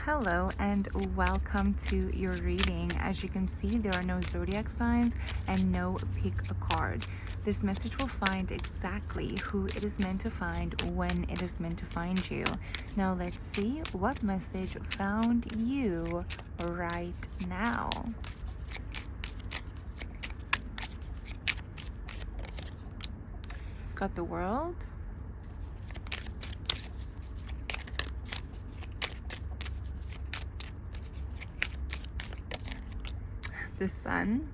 Hello and welcome to your reading. As you can see, there are no zodiac signs and no pick a card. This message will find exactly who it is meant to find when it is meant to find you. Now let's see what message found you right now. We've got the World, the Sun,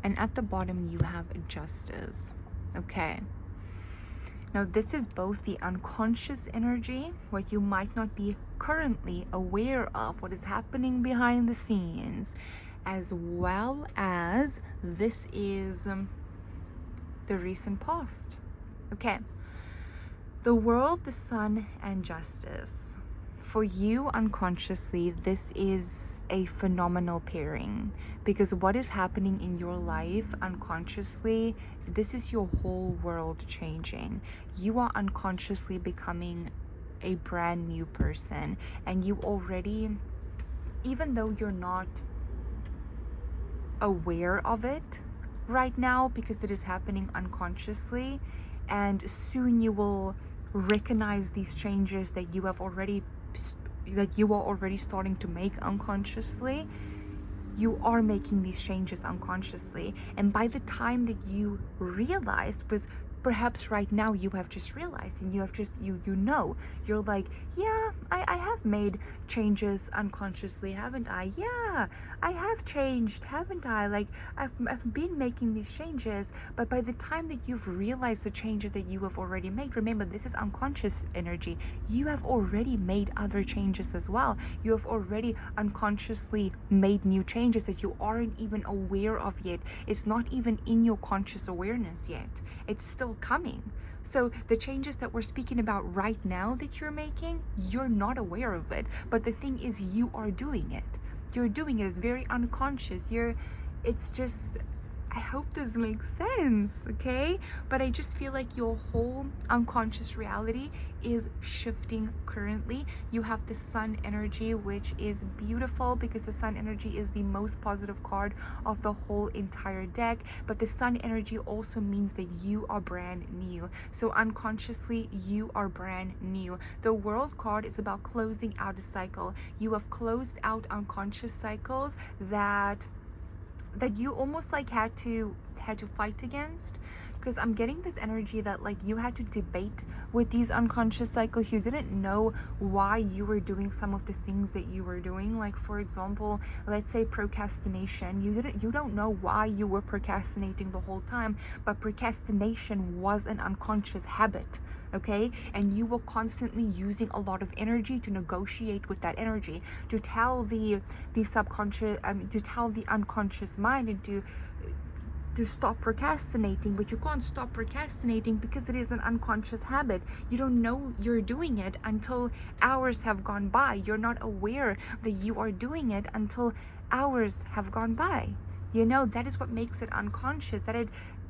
and at the bottom you have Justice. Okay. Now this is both the unconscious energy, what you might not be currently aware of, what is happening behind the scenes, as well as this is the recent past. Okay. The World, the Sun, and Justice. For you, unconsciously, this is a phenomenal pairing, because what is happening in your life unconsciously, this is your whole world changing. You are unconsciously becoming a brand new person, and you already, even though you're not aware of it right now because it is happening unconsciously, and soon you will recognize these changes that you are already starting to make unconsciously. You are making these changes unconsciously, and by the time that you realize, because perhaps right now you have just realized and you have just you're like, yeah, I have made changes unconsciously, haven't I? Yeah, I have changed, haven't I? Like I've been making these changes. But by the time that you've realized the changes that you have already made, remember, this is unconscious energy, you have already made other changes as well. You have already unconsciously made new changes that you aren't even aware of yet. It's not even in your conscious awareness yet. It's still coming. So the changes that we're speaking about right now that you're making, you're not aware of it. But the thing is, you are doing it. You're doing it. It's very unconscious. It's just, I hope this makes sense, okay? But I just feel like your whole unconscious reality is shifting currently. You have the Sun energy, which is beautiful because the Sun energy is the most positive card of the whole entire deck. But the Sun energy also means that you are brand new. So unconsciously, you are brand new. The World card is about closing out a cycle. You have closed out unconscious cycles that you almost like had to fight against, because I'm getting this energy that like you had to debate with these unconscious cycles. You didn't know why you were doing some of the things that you were doing. Like, for example, let's say procrastination. You don't know why you were procrastinating the whole time, but procrastination was an unconscious habit. Okay, and you were constantly using a lot of energy to negotiate with that energy, to tell the subconscious, to tell the unconscious mind, and to stop procrastinating. But you can't stop procrastinating because it is an unconscious habit. You don't know you're doing it until hours have gone by. You're not aware that you are doing it until hours have gone by. That is what makes it unconscious, that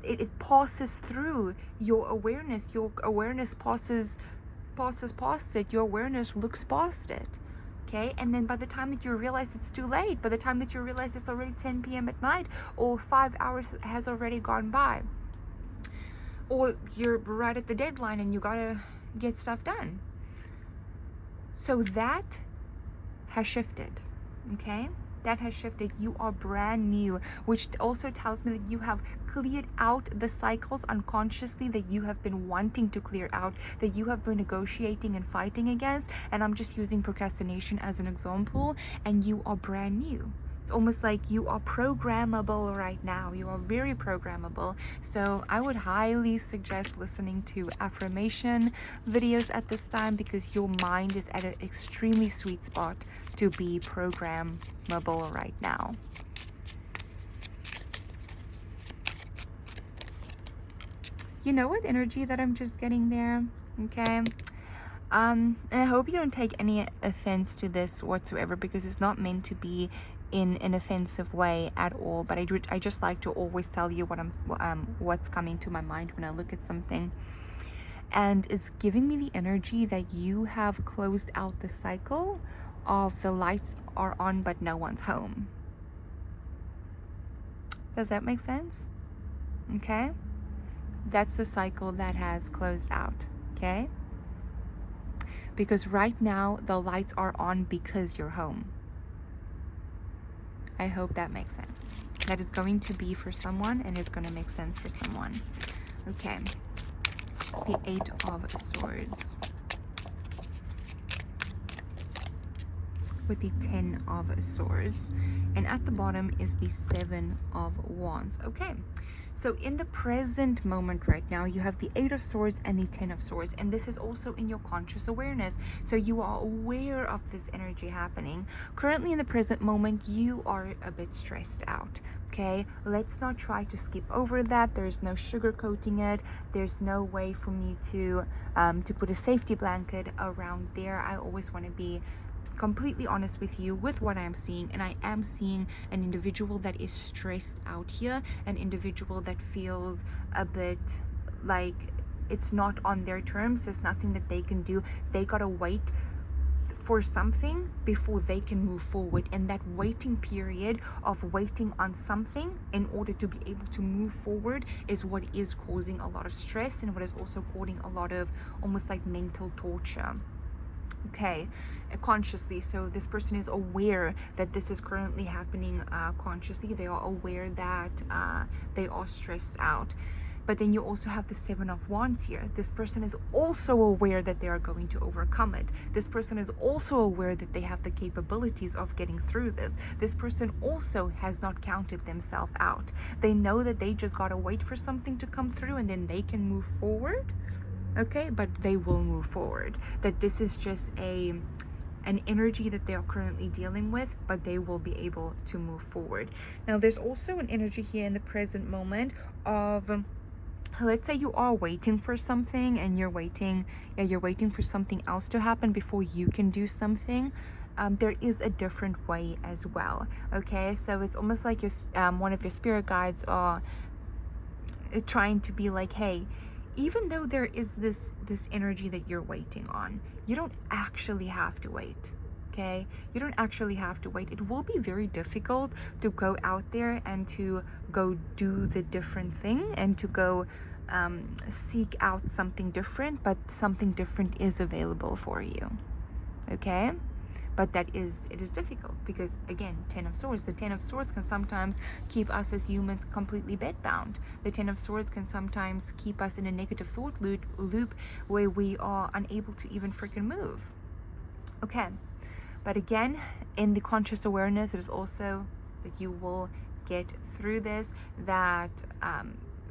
it passes through your awareness. Your awareness passes past it. Your awareness looks past it. Okay, and then by the time that you realize, it's too late. By the time that you realize, it's already 10 p.m. at night, or 5 hours has already gone by, or you're right at the deadline and you gotta get stuff done. So that has shifted. Okay, that has shifted. You are brand new, which also tells me that you have cleared out the cycles unconsciously that you have been wanting to clear out, that you have been negotiating and fighting against. And I'm just using procrastination as an example, and you are brand new. It's almost like you are programmable right now. You are very programmable. So I would highly suggest listening to affirmation videos at this time, because your mind is at an extremely sweet spot to be programmable right now. You know what energy that I'm just getting there? Okay. And I hope you don't take any offense to this whatsoever, because it's not meant to be in an offensive way at all. But I just like to always tell you what's coming to my mind when I look at something. and it's giving me the energy that you have closed out the cycle of the lights are on but no one's home. Does that make sense? Okay, that's the cycle that has closed out. Okay, because right now the lights are on because you're home. I hope that makes sense. That is going to be for someone and is going to make sense for someone. Okay, the Eight of Swords with the 10 of Swords, and at the bottom is the 7 of Wands. Okay, so in the present moment right now, you have the 8 of Swords and the 10 of Swords, and this is also in your conscious awareness, so you are aware of this energy happening. Currently in the present moment, you are a bit stressed out. Okay, let's not try to skip over that. There's no sugarcoating it. There's no way for me to put a safety blanket around there. I always want to be completely honest with you with what I'm seeing, and I am seeing an individual that is stressed out here, an individual that feels a bit like it's not on their terms. There's nothing that they can do. They gotta wait for something before they can move forward, and that waiting period of waiting on something in order to be able to move forward is what is causing a lot of stress, and what is also causing a lot of almost like mental torture. Okay, consciously. So this person is aware that this is currently happening consciously. They are aware that they are stressed out. But then you also have the 7 of Wands here. This person is also aware that they are going to overcome it. This person is also aware that they have the capabilities of getting through this. This person also has not counted themselves out. They know that they just gotta wait for something to come through and then they can move forward. Okay, but they will move forward. That this is just an energy that they are currently dealing with, but they will be able to move forward. Now there's also an energy here in the present moment of, let's say you are waiting for something and you're waiting for something else to happen before you can do something. There is a different way as well. Okay, so it's almost like your one of your spirit guides are trying to be like, hey, even though there is this energy that you're waiting on, you don't actually have to wait. Okay, you don't actually have to wait. It will be very difficult to go out there and to go do the different thing and to go seek out something different, but something different is available for you. Okay, but it is difficult because, again, 10 of Swords, the 10 of Swords can sometimes keep us as humans completely bedbound. The 10 of Swords can sometimes keep us in a negative thought loop where we are unable to even freaking move. Okay, but again, in the conscious awareness, it is also that you will get through this, that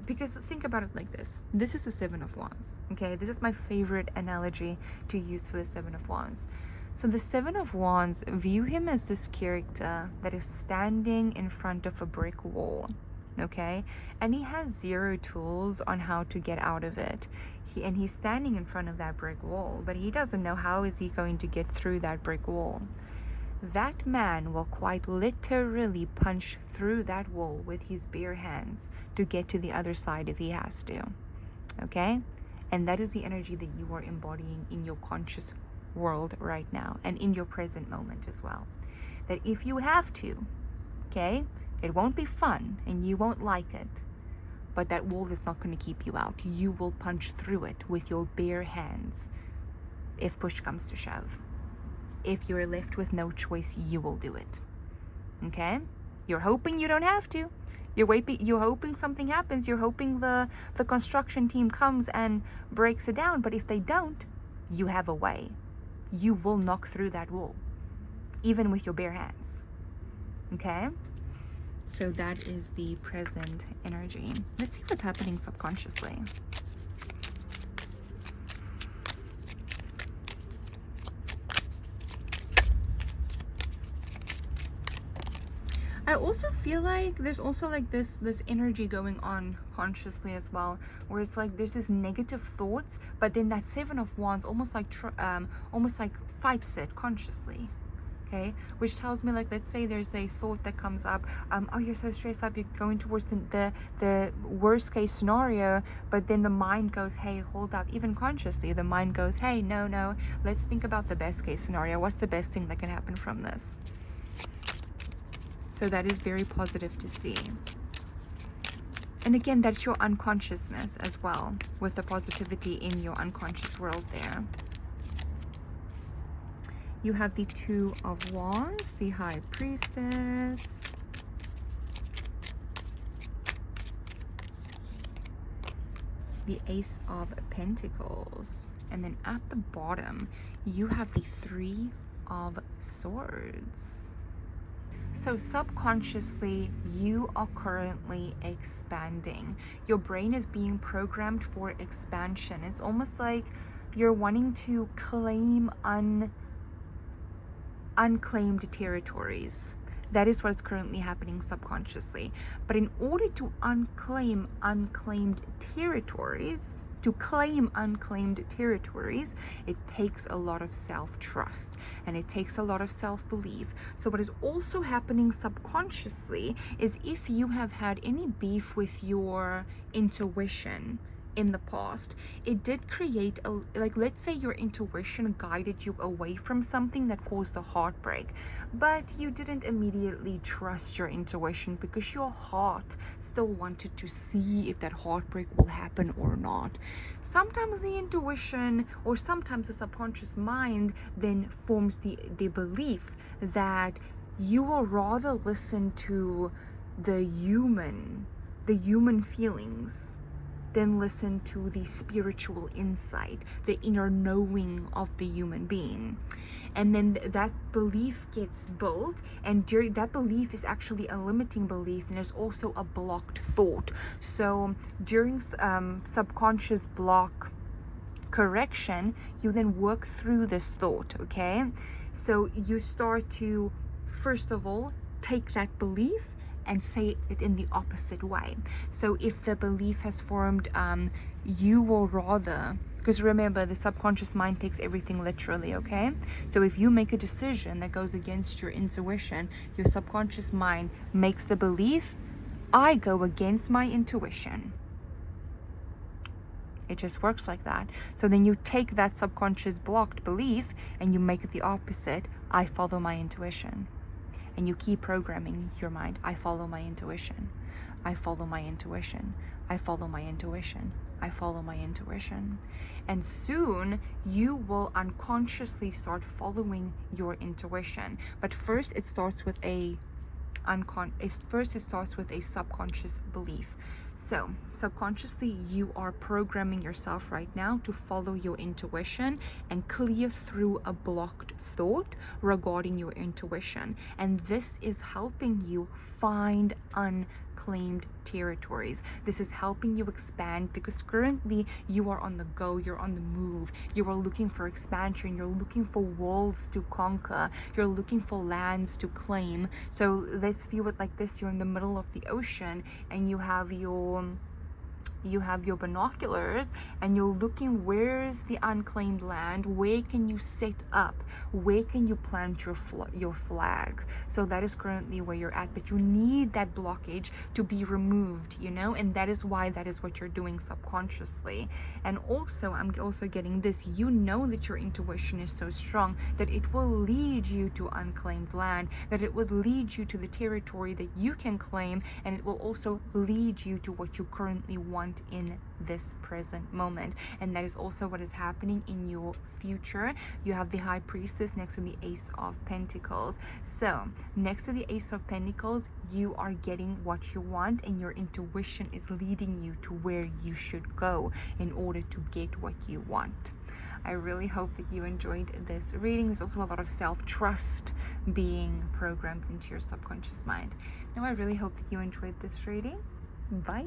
because think about it like this. This is the 7 of Wands. Okay, this is my favorite analogy to use for the 7 of Wands. So the 7 of Wands, view him as this character that is standing in front of a brick wall, okay? And he has 0 tools on how to get out of it. He's standing in front of that brick wall, but he doesn't know how is he going to get through that brick wall. That man will quite literally punch through that wall with his bare hands to get to the other side if he has to, okay? And that is the energy that you are embodying in your conscious world right now and in your present moment as well. That if you have to, okay, it won't be fun and you won't like it, but that wall is not going to keep you out. You will punch through it with your bare hands if push comes to shove. If you're left with no choice, you will do it. Okay, you're hoping you don't have to. You're hoping something happens. You're hoping the construction team comes and breaks it down, but if they don't, you have a way. You will knock through that wall, even with your bare hands. Okay? So that is the present energy. Let's see what's happening subconsciously. I also feel like there's also like this energy going on consciously as well, where it's like there's this negative thoughts, but then that 7 of Wands almost like fights it consciously. Okay, which tells me, like, let's say there's a thought that comes up, oh, you're so stressed up, you're going towards the worst case scenario, but then the mind goes, hey, hold up. Even consciously, the mind goes, hey, no, let's think about the best case scenario. What's the best thing that can happen from this? So that is very positive to see. And again, that's your unconsciousness as well, with the positivity in your unconscious world there. You have the Two of Wands, the High Priestess, the Ace of Pentacles, and then at the bottom, you have the Three of Swords. So subconsciously, you are currently expanding. Your brain is being programmed for expansion. It's almost like you're wanting to claim unclaimed territories. That is what's currently happening subconsciously. But in order to unclaim unclaimed territories, it takes a lot of self-trust and it takes a lot of self-belief. So what is also happening subconsciously is, if you have had any beef with your intuition in the past, it did create a, like, let's say your intuition guided you away from something that caused a heartbreak, but you didn't immediately trust your intuition because your heart still wanted to see if that heartbreak will happen or not. Sometimes the intuition, or sometimes the subconscious mind, then forms the belief that you will rather listen to the human feelings then listen to the spiritual insight, the inner knowing of the human being. And then that belief gets built, and during that belief is actually a limiting belief, and there's also a blocked thought. So during subconscious block correction, you then work through this thought, okay? So you start to, first of all, take that belief and say it in the opposite way. So if the belief has formed, you will rather, because remember, the subconscious mind takes everything literally, okay? So if you make a decision that goes against your intuition, your subconscious mind makes the belief, I go against my intuition. It just works like that. So then you take that subconscious blocked belief and you make it the opposite, I follow my intuition. And you keep programming your mind. I follow my intuition. I follow my intuition. I follow my intuition. I follow my intuition. And soon you will unconsciously start following your intuition. But first it starts with a subconscious belief. So subconsciously, you are programming yourself right now to follow your intuition and clear through a blocked thought regarding your intuition. And this is helping you find unclaimed territories. This is helping you expand, because currently you are on the go, you're on the move, you are looking for expansion, you're looking for worlds to conquer, you're looking for lands to claim. So let's view it like this: you're in the middle of the ocean and you have your binoculars and you're looking, where's the unclaimed land, where can you set up, where can you plant your flag. So that is currently where you're at, but you need that blockage to be removed, you know, and that is why that is what you're doing subconsciously. And also, I'm also getting this, you know that your intuition is so strong that it will lead you to unclaimed land, that it would lead you to the territory that you can claim, and it will also lead you to what you currently want in this present moment. And that is also what is happening in your future. You have the High Priestess next to the Ace of Pentacles. So next to the Ace of Pentacles, you are getting what you want, and your intuition is leading you to where you should go in order to get what you want. I really hope that you enjoyed this reading. There's also a lot of self-trust being programmed into your subconscious mind. Now, I really hope that you enjoyed this reading. Bye.